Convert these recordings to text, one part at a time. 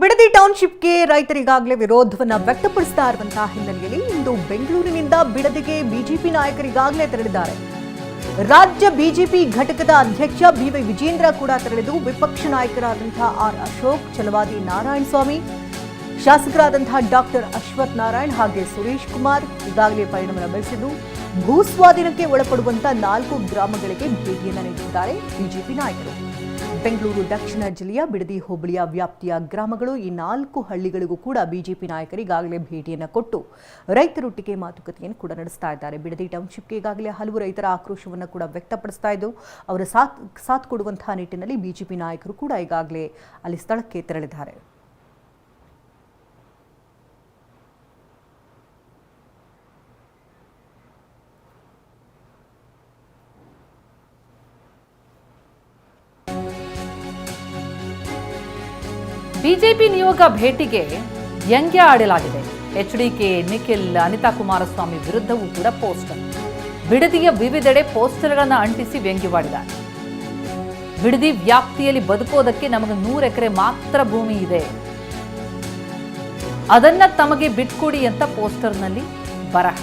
ಬಿಡದಿ ಟೌನ್ಶಿಪ್ಗೆ ರೈತರಿಗಾಗಲೇ ವಿರೋಧವನ್ನು ವ್ಯಕ್ತಪಡಿಸ್ತಾ ಇರುವಂತಹ ಹಿನ್ನೆಲೆಯಲ್ಲಿ ಇಂದು ಬೆಂಗಳೂರಿನಿಂದ ಬಿಡದಿಗೆ ಬಿಜೆಪಿ ನಾಯಕರಿಗಾಗಲೇ ತೆರಳಿದ್ದಾರೆ. ರಾಜ್ಯ ಬಿಜೆಪಿ ಘಟಕದ ಅಧ್ಯಕ್ಷ ಬಿವೈ ವಿಜೇಂದ್ರ ಕೂಡ ತೆರಳಿದ್ದು ವಿಪಕ್ಷ ನಾಯಕರಾದಂತಹ ಆರ್ ಅಶೋಕ್, ಛಲವಾದಿ ನಾರಾಯಣಸ್ವಾಮಿ, ಶಾಸಕರಾದಂತಹ ಡಾಕ್ಟರ್ ಅಶ್ವಥ್ ನಾರಾಯಣ್ ಹಾಗೆ ಸುರೇಶ್ ಕುಮಾರ್ ಈಗಾಗಲೇ ಪರಿಣಾಮ ಬೆಳೆಸಿದ್ದು ಭೂಸ್ವಾಧೀನಕ್ಕೆ ಒಳಪಡುವಂತಹ 4 ಗ್ರಾಮಗಳಿಗೆ ಭೇಟಿಯನ್ನು ನೀಡಿದ್ದಾರೆ ಬಿಜೆಪಿ ನಾಯಕರು. ಬೆಂಗಳೂರು ದಕ್ಷಿಣ ಜಿಲ್ಲೆಯ ಬಿಡದಿ ಹೋಬಳಿಯ ವ್ಯಾಪ್ತಿಯ ಗ್ರಾಮಗಳು ಈ 4 ಹಳ್ಳಿಗಳಿಗೂ ಕೂಡ ಬಿಜೆಪಿ ನಾಯಕರು ಈಗಾಗಲೇ ಭೇಟಿಯನ್ನು ಕೊಟ್ಟು ರೈತರೊಟ್ಟಿಗೆ ಮಾತುಕತೆಯನ್ನು ಕೂಡ ನಡೆಸ್ತಾ ಇದ್ದಾರೆ. ಬಿಡದಿ ಟೌನ್ಶಿಪ್ಗೆ ಈಗಾಗಲೇ ಹಲವು ರೈತರ ಆಕ್ರೋಶವನ್ನು ಕೂಡ ವ್ಯಕ್ತಪಡಿಸ್ತಾ ಇದ್ದು ಅವರ ಸಾಥ್ ಕೊಡುವಂತಹ ನಿಟ್ಟಿನಲ್ಲಿ ಬಿಜೆಪಿ ನಾಯಕರು ಕೂಡ ಈಗಾಗಲೇ ಅಲ್ಲಿ ಸ್ಥಳಕ್ಕೆ ತೆರಳಿದ್ದಾರೆ. ಬಿಜೆಪಿ ನಿಯೋಗ ಭೇಟಿಗೆ ವ್ಯಂಗ್ಯ ಆಡಲಾಗಿದೆ. ಎಚ್ಡಿಕೆ, ನಿಖಿಲ್, ಅನಿತಾ ಕುಮಾರಸ್ವಾಮಿ ವಿರುದ್ಧವೂ ಕೂಡ ಪೋಸ್ಟರ್. ಬಿಡದಿಯ ವಿವಿಧೆಡೆ ಪೋಸ್ಟರ್ಗಳನ್ನು ಅಂಟಿಸಿ ವ್ಯಂಗ್ಯವಾಡಿದ್ದಾರೆ. ಬಿಡದಿ ವ್ಯಾಪ್ತಿಯಲ್ಲಿ ಬದುಕೋದಕ್ಕೆ ನಮಗೆ 100 ಎಕರೆ ಮಾತ್ರ ಭೂಮಿ ಇದೆ, ಅದನ್ನ ತಮಗೆ ಬಿಟ್ಕೊಡಿ ಅಂತ ಪೋಸ್ಟರ್ನಲ್ಲಿ ಬರಹ.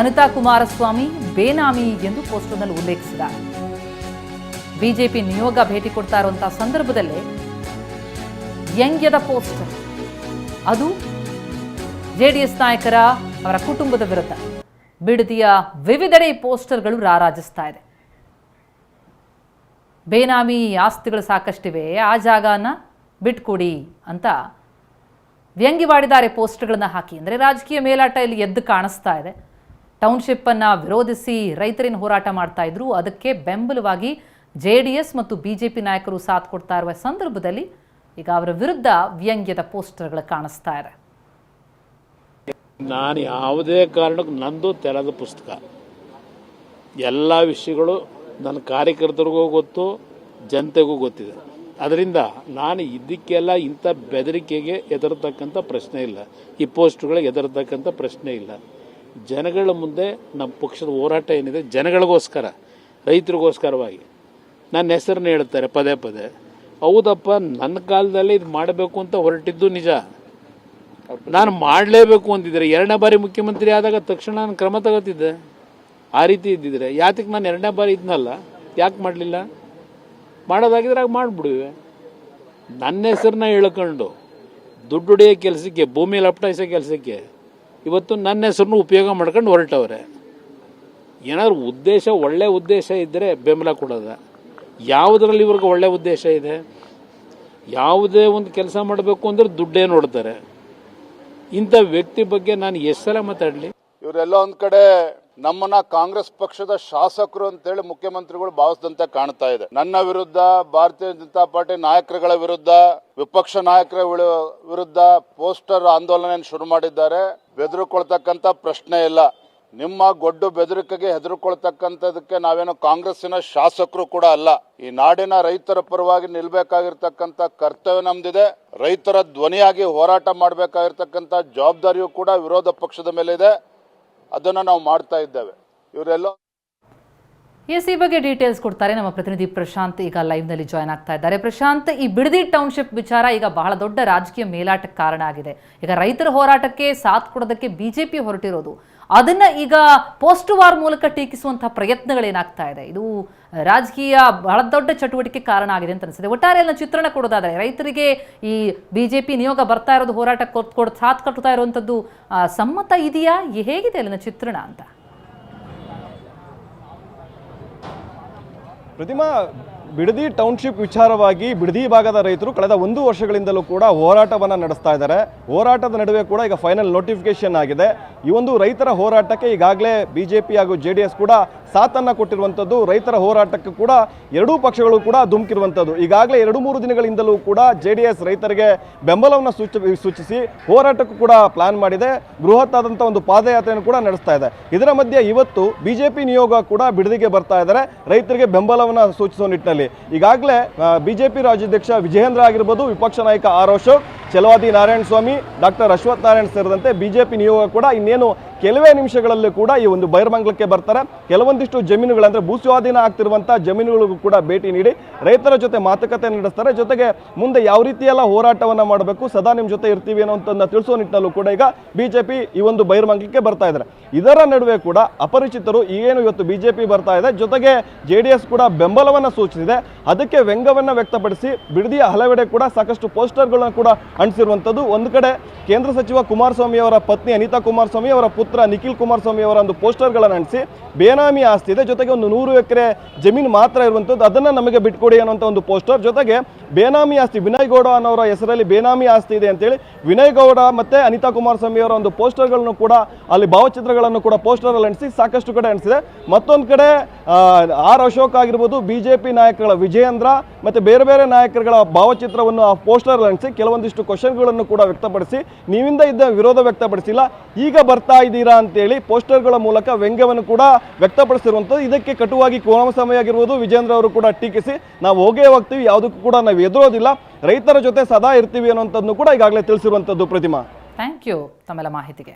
ಅನಿತಾ ಕುಮಾರಸ್ವಾಮಿ ಬೇನಾಮಿ ಎಂದು ಪೋಸ್ಟರ್ನಲ್ಲಿ ಉಲ್ಲೇಖಿಸಿದ್ದಾರೆ. ಬಿಜೆಪಿ ನಿಯೋಗ ಭೇಟಿ ಕೊಡ್ತಾ ಇರುವಂತಹ ಸಂದರ್ಭದಲ್ಲೇ ವ್ಯಂಗ್ಯದ ಪೋಸ್ಟರ್, ಅದು ಜೆಡಿಎಸ್ ನಾಯಕರ ಅವರ ಕುಟುಂಬದ ವಿರುದ್ಧ. ಬಿಡದಿಯ ವಿವಿಧೆಡೆ ಪೋಸ್ಟರ್ಗಳು ರಾರಾಜಿಸ್ತಾ ಇದೆ. ಬೇನಾಮಿ ಆಸ್ತಿಗಳು ಸಾಕಷ್ಟಿವೆ, ಆ ಜಾಗನ ಬಿಟ್ಕೊಡಿ ಅಂತ ವ್ಯಂಗ್ಯವಾಡಿದ್ದಾರೆ ಪೋಸ್ಟರ್ಗಳನ್ನ ಹಾಕಿ. ಅಂದರೆ ರಾಜಕೀಯ ಮೇಲಾಟ ಇಲ್ಲಿ ಎದ್ದು ಕಾಣಿಸ್ತಾ ಇದೆ. ಟೌನ್ಶಿಪ್ ಅನ್ನ ವಿರೋಧಿಸಿ ರೈತರಿನ ಹೋರಾಟ ಮಾಡ್ತಾ ಇದ್ರು, ಅದಕ್ಕೆ ಬೆಂಬಲವಾಗಿ ಜೆಡಿಎಸ್ ಮತ್ತು ಬಿಜೆಪಿ ನಾಯಕರು ಸಾಥ್ ಕೊಡ್ತಾ ಇರುವ ಸಂದರ್ಭದಲ್ಲಿ ಈಗ ಅವರ ವಿರುದ್ಧ ವ್ಯಂಗ್ಯದ ಪೋಸ್ಟರ್ಗಳು ಕಾಣಿಸ್ತಾ ಇದೆ. ನಾನು ಯಾವುದೇ ಕಾರಣಕ್ಕೂ ನಂದು ತೆರೆದ ಪುಸ್ತಕ, ಎಲ್ಲ ವಿಷಯಗಳು ನನ್ನ ಕಾರ್ಯಕರ್ತರಿಗೂ ಗೊತ್ತು, ಜನತೆಗೂ ಗೊತ್ತಿದೆ. ಅದರಿಂದ ನಾನು ಇದಕ್ಕೆಲ್ಲ ಇಂಥ ಬೆದರಿಕೆಗೆ ಹೆದರ್ತಕ್ಕಂಥ ಪ್ರಶ್ನೆ ಇಲ್ಲ, ಈ ಪೋಸ್ಟ್ಗಳಿಗೆ ಹೆದರ್ತಕ್ಕಂಥ ಪ್ರಶ್ನೆ ಇಲ್ಲ. ಜನಗಳ ಮುಂದೆ ನಮ್ಮ ಪಕ್ಷದ ಹೋರಾಟ ಏನಿದೆ ಜನಗಳಿಗೋಸ್ಕರ, ರೈತರಿಗೋಸ್ಕರವಾಗಿ ನನ್ನ ಹೆಸರನ್ನ ಹೇಳ್ತಾರೆ ಪದೇ ಪದೇ. ಹೌದಪ್ಪ, ನನ್ನ ಕಾಲದಲ್ಲಿ ಇದು ಮಾಡಬೇಕು ಅಂತ ಹೊರಟಿದ್ದು ನಿಜ. ನಾನು ಮಾಡಲೇಬೇಕು ಅಂತಿದ್ರೆ 2ನೇ ಬಾರಿ ಮುಖ್ಯಮಂತ್ರಿ ಆದಾಗ ತಕ್ಷಣ ನಾನು ಕ್ರಮ ತಗೋತಿದ್ದೆ. ಆ ರೀತಿ ಇದ್ದಿದ್ರೆ ಯಾತಕ್ಕೆ ನಾನು 2ನೇ ಬಾರಿ ಇದ್ನಲ್ಲ, ಯಾಕೆ ಮಾಡಲಿಲ್ಲ? ಮಾಡೋದಾಗಿದ್ರೆ ಆಗ ಮಾಡಿಬಿಡುವೆ. ನನ್ನ ಹೆಸರನ್ನ ಹೇಳ್ಕೊಂಡು ದುಡ್ಡು ಹೊಡೆಯೋ ಕೆಲಸಕ್ಕೆ, ಭೂಮಿ ಲಪಟಾಯಿಸೋ ಕೆಲಸಕ್ಕೆ ಇವತ್ತು ನನ್ನ ಹೆಸರನ್ನು ಉಪಯೋಗ ಮಾಡ್ಕೊಂಡು ಹೊರಟವ್ರೆ. ಏನಾದರೂ ಉದ್ದೇಶ, ಒಳ್ಳೆ ಉದ್ದೇಶ ಇದ್ದರೆ ಬೆಂಬಲ ಕೊಡೋದ. ಯಾವುದರಲ್ಲಿ ಇವ್ರಿಗೆ ಒಳ್ಳೆ ಉದ್ದೇಶ ಇದೆ? ಯಾವುದೇ ಒಂದು ಕೆಲಸ ಮಾಡಬೇಕು ಅಂದ್ರೆ ದುಡ್ಡೇ ನೋಡ್ತಾರೆ. ಇಂಥ ವ್ಯಕ್ತಿ ಬಗ್ಗೆ ನಾನು ಎಷ್ಟು ಸಲ ಮಾತಾಡಲಿ? ಇವರೆಲ್ಲ ಒಂದ್ ಕಡೆ ನಮ್ಮನ್ನ ಕಾಂಗ್ರೆಸ್ ಪಕ್ಷದ ಶಾಸಕರು ಅಂತೇಳಿ ಮುಖ್ಯಮಂತ್ರಿಗಳು ಭಾವಿಸಿದಂತೆ ಕಾಣ್ತಾ ಇದೆ. ನನ್ನ ವಿರುದ್ಧ, ಭಾರತೀಯ ಜನತಾ ಪಾರ್ಟಿ ನಾಯಕರುಗಳ ವಿರುದ್ಧ, ವಿಪಕ್ಷ ನಾಯಕರ ವಿರುದ್ಧ ಪೋಸ್ಟರ್ ಆಂದೋಲನ ಶುರು ಮಾಡಿದ್ದಾರೆ. ಬೆದರಿಕೊಳ್ತಕ್ಕಂಥ ಪ್ರಶ್ನೆ ಇಲ್ಲ. ನಿಮ್ಮ ಗೊಡ್ಡು ಬೆದರಿಕೆಗೆ ಹೆದರ್ಕೊಳ್ತಕ್ಕಂಥದಕ್ಕೆ ನಾವೇನು ಕಾಂಗ್ರೆಸ್ಸಿನ ಶಾಸಕರು ಕೂಡ ಅಲ್ಲ. ಈ ನಾಡಿನ ರೈತರ ಪರವಾಗಿ ನಿಲ್ಬೇಕಾಗಿರ್ತಕ್ಕಂಥ ಕರ್ತವ್ಯ ನಮ್ದಿದೆ. ರೈತರ ಧ್ವನಿಯಾಗಿ ಹೋರಾಟ ಮಾಡಬೇಕಾಗಿರ್ತಕ್ಕಂಥ ಜವಾಬ್ದಾರಿಯೂ ಕೂಡ ವಿರೋಧ ಪಕ್ಷದ ಮೇಲೆ ಇದೆ. ಅದನ್ನ ನಾವು ಮಾಡ್ತಾ ಇದ್ದೇವೆ. ಇವರೆಲ್ಲ ಈ ಬಗ್ಗೆ ಡೀಟೇಲ್ಸ್ ಕೊಡ್ತಾರೆ ನಮ್ಮ ಪ್ರತಿನಿಧಿ ಪ್ರಶಾಂತ್. ಈಗ ಲೈವ್ ನಲ್ಲಿ ಜಾಯ್ನ್ ಆಗ್ತಾ ಇದ್ದಾರೆ. ಪ್ರಶಾಂತ್, ಈ ಬಿಡದಿ ಟೌನ್ಶಿಪ್ ವಿಚಾರ ಈಗ ಬಹಳ ದೊಡ್ಡ ರಾಜಕೀಯ ಮೇಲಾಟಕ್ಕೆ ಕಾರಣ ಆಗಿದೆ. ಈಗ ರೈತರ ಹೋರಾಟಕ್ಕೆ ಸಾಥ್ ಕೊಡೋದಕ್ಕೆ ಬಿಜೆಪಿ ಹೊರಟಿರೋದು, ಅದನ್ನ ಈಗ ಪೋಸ್ಟ್ ವಾರ್ ಮೂಲಕ ಟೀಕಿಸುವಂತಹ ಪ್ರಯತ್ನಗಳೇನಾಗ್ತಾ ಇದೆ. ಇದು ರಾಜಕೀಯ ಬಹಳ ದೊಡ್ಡ ಚಟುವಟಿಕೆ ಕಾರಣ ಆಗಿದೆ ಅಂತ ಅನಿಸಿದೆ. ಒಟ್ಟಾರೆ ಚಿತ್ರಣ ಕೊಡೋದಾದ್ರೆ ರೈತರಿಗೆ ಈ ಬಿಜೆಪಿ ನಿಯೋಗ ಬರ್ತಾ ಇರೋದು, ಹೋರಾಟಕ್ಕೆ ಸಾಥ್ ಕಟ್ಟುತ್ತಾ ಇರುವಂತದ್ದು ಸಮ್ಮತ ಇದೆಯಾ? ಹೇಗಿದೆ ಅಲ್ಲಿನ ಚಿತ್ರಣ ಅಂತ? ಪ್ರತಿಮಾ, ಬಿಡದಿ ಟೌನ್ಶಿಪ್ ವಿಚಾರವಾಗಿ ಬಿಡದಿ ಭಾಗದ ರೈತರು ಕಳೆದ 1 ವರ್ಷಗಳಿಂದಲೂ ಕೂಡ ಹೋರಾಟವನ್ನು ನಡೆಸ್ತಾ ಇದ್ದಾರೆ. ಹೋರಾಟದ ನಡುವೆ ಕೂಡ ಈಗ ಫೈನಲ್ ನೋಟಿಫಿಕೇಶನ್ ಆಗಿದೆ. ಈ ಒಂದು ರೈತರ ಹೋರಾಟಕ್ಕೆ ಈಗಾಗಲೇ ಬಿಜೆಪಿ ಹಾಗೂ ಜೆಡಿಎಸ್ ಕೂಡ ಸಾಥನ್ನು ಕೊಟ್ಟಿರುವಂಥದ್ದು. ರೈತರ ಹೋರಾಟಕ್ಕೆ ಕೂಡ ಎರಡೂ ಪಕ್ಷಗಳು ಕೂಡ ಧುಮುಕಿರುವಂಥದ್ದು. ಈಗಾಗಲೇ 2-3 ದಿನಗಳಿಂದಲೂ ಕೂಡ ಜೆಡಿಎಸ್ ರೈತರಿಗೆ ಬೆಂಬಲವನ್ನು ಸೂಚಿಸಿ ಹೋರಾಟಕ್ಕೂ ಕೂಡ ಪ್ಲಾನ್ ಮಾಡಿದೆ. ಬೃಹತ್ ಆದಂಥ ಒಂದು ಪಾದಯಾತ್ರೆಯನ್ನು ಕೂಡ ನಡೆಸ್ತಾ ಇದೆ. ಇದರ ಮಧ್ಯೆ ಇವತ್ತು ಬಿಜೆಪಿ ನಿಯೋಗ ಕೂಡ ಬಿಡದಿಗೆ ಬರ್ತಾ ಇದ್ದಾರೆ, ರೈತರಿಗೆ ಬೆಂಬಲವನ್ನು ಸೂಚಿಸುವ ನಿಟ್ಟಿನಲ್ಲಿ. ಈಗಾಗಲೇ ಬಿಜೆಪಿ ರಾಜ್ಯಾಧ್ಯಕ್ಷ ವಿಜಯೇಂದ್ರ ಆಗಿರಬಹುದು, ವಿಪಕ್ಷ ನಾಯಕ ಆರ್ ಅಶೋಕ್, ಛಲವಾದಿ ನಾರಾಯಣಸ್ವಾಮಿ, ಡಾಕ್ಟರ್ ಅಶ್ವಥ್ ನಾರಾಯಣ್ ಸೇರಿದಂತೆ ಬಿಜೆಪಿ ನಿಯೋಗ ಕೂಡ ಇನ್ನೇನು ಕೆಲವೇ ನಿಮಿಷಗಳಲ್ಲಿ ಕೂಡ ಈ ಒಂದು ಬೈರ್ಮಂಗ್ಲಕ್ಕೆ ಬರ್ತಾರೆ. ಕೆಲವೊಂದಿಷ್ಟು ಜಮೀನುಗಳಂದ್ರೆ ಭೂಸ್ವಾಧೀನ ಆಗ್ತಿರುವಂತಹ ಜಮೀನುಗಳಿಗೂ ಕೂಡ ಭೇಟಿ ನೀಡಿ ರೈತರ ಜೊತೆ ಮಾತುಕತೆ ನಡೆಸ್ತಾರೆ. ಜೊತೆಗೆ ಮುಂದೆ ಯಾವ ರೀತಿಯೆಲ್ಲ ಹೋರಾಟವನ್ನ ಮಾಡಬೇಕು, ಸದಾ ನಿಮ್ಮ ಜೊತೆ ಇರ್ತೀವಿ ಅನ್ನೋಂಥದ್ದನ್ನ ತಿಳಿಸೋ ನಿಟ್ಟಿನಲ್ಲೂ ಕೂಡ ಈಗ ಬಿಜೆಪಿ ಈ ಒಂದು ಬೈರ್ಮಂಗ್ಲಕ್ಕೆ ಬರ್ತಾ ಇದ್ದಾರೆ. ಇದರ ನಡುವೆ ಕೂಡ ಅಪರಿಚಿತರು ಏನು ಇವತ್ತು ಬಿಜೆಪಿ ಬರ್ತಾ ಇದೆ, ಜೊತೆಗೆ ಜೆಡಿಎಸ್ ಕೂಡ ಬೆಂಬಲವನ್ನ ಸೂಚಿಸಿದೆ. ಅದಕ್ಕೆ ವ್ಯಂಗ್ಯವನ್ನ ವ್ಯಕ್ತಪಡಿಸಿ ಬಿಡದಿಯ ಹಲವೆಡೆ ಕೂಡ ಸಾಕಷ್ಟು ಪೋಸ್ಟರ್ಗಳನ್ನು ಕೂಡ ಅಂಟಿಸಿರುವಂಥದ್ದು. ಒಂದು ಕಡೆ ಕೇಂದ್ರ ಸಚಿವ ಕುಮಾರಸ್ವಾಮಿ ಅವರ ಪತ್ನಿ ಅನಿತಾ ಕುಮಾರಸ್ವಾಮಿ ಅವರ ಪುತ್ರ ನಿಖಿಲ್ ಕುಮಾರಸ್ವಾಮಿ ಅವರ ಒಂದು ಪೋಸ್ಟರ್ಗಳನ್ನು ಅಂಟಿಸಿ ಬೇನಾಮಿ ಆಸ್ತಿ ಇದೆ, ಜೊತೆಗೆ ಒಂದು 100 ಎಕರೆ ಜಮೀನು ಮಾತ್ರ ಇರುವಂಥದ್ದು, ಅದನ್ನ ನಮಗೆ ಬಿಟ್ಕೊಡಿ ಅನ್ನುವಂಥ ಒಂದು ಪೋಸ್ಟರ್, ಜೊತೆಗೆ ಬೇನಾಮಿ ಆಸ್ತಿ ವಿನಯ್ ಗೌಡ ಅನ್ನೋರ ಹೆಸರಲ್ಲಿ ಬೇನಾಮಿ ಆಸ್ತಿ ಇದೆ ಅಂತೇಳಿ ವಿನಯ್ ಗೌಡ ಮತ್ತೆ ಅನಿತಾ ಕುಮಾರಸ್ವಾಮಿ ಅವರ ಒಂದು ಪೋಸ್ಟರ್ಗಳನ್ನು ಕೂಡ ಅಲ್ಲಿ ಭಾವಚಿತ್ರಗಳನ್ನು ಕೂಡ ಪೋಸ್ಟರ್ ಅಲ್ಲಿ ಅಂಟಿಸಿ ಸಾಕಷ್ಟು ಕಡೆ ಅಂಟಿಸಿದೆ. ಮತ್ತೊಂದು ಕಡೆ ಆರ್ ಅಶೋಕ್ ಆಗಿರ್ಬೋದು, ಬಿಜೆಪಿ ನಾಯಕಗಳ ವಿಜಯೇಂದ್ರ ಮತ್ತೆ ಬೇರೆ ಬೇರೆ ನಾಯಕರುಗಳ ಭಾವಚಿತ್ರವನ್ನು ಆ ಪೋಸ್ಟರ್ ಅಂಟಿಸಿ ಕೆಲವೊಂದಿಷ್ಟು ಕ್ವಶನ್ಗಳನ್ನು ಕೂಡ ವ್ಯಕ್ತಪಡಿಸಿ ನೀವಿಂದ ಇದ್ದ ವಿರೋಧ ವ್ಯಕ್ತಪಡಿಸಿಲ್ಲ, ಈಗ ಬರ್ತಾ ಇದ್ದೀರಾ ಅಂತೇಳಿ ಪೋಸ್ಟರ್ಗಳ ಮೂಲಕ ವ್ಯಂಗ್ಯವನ್ನು ಕೂಡ ವ್ಯಕ್ತಪಡಿಸಿರುವಂಥದ್ದು. ಇದಕ್ಕೆ ಕಟುವಾಗಿ ಕುಮಾರಸ್ವಾಮಿ ಆಗಿರ್ಬೋದು ವಿಜೇಂದ್ರ ಅವರು ಕೂಡ ಟೀಕಿಸಿ ನಾವು ಹೋಗೇ ಹೋಗ್ತೀವಿ, ಯಾವುದಕ್ಕೂ ಕೂಡ ನಾವು ಎದುರೋದಿಲ್ಲ, ರೈತರ ಜೊತೆ ಸದಾ ಇರ್ತೀವಿ ಅನ್ನುವಂಥದ್ದನ್ನು ಕೂಡ ಈಗಾಗಲೇ ತಿಳಿಸಿರುವಂಥದ್ದು. ಪ್ರತಿಮಾ, ಥ್ಯಾಂಕ್ ಯು ತಮ್ಮೆಲ್ಲ ಮಾಹಿತಿಗೆ.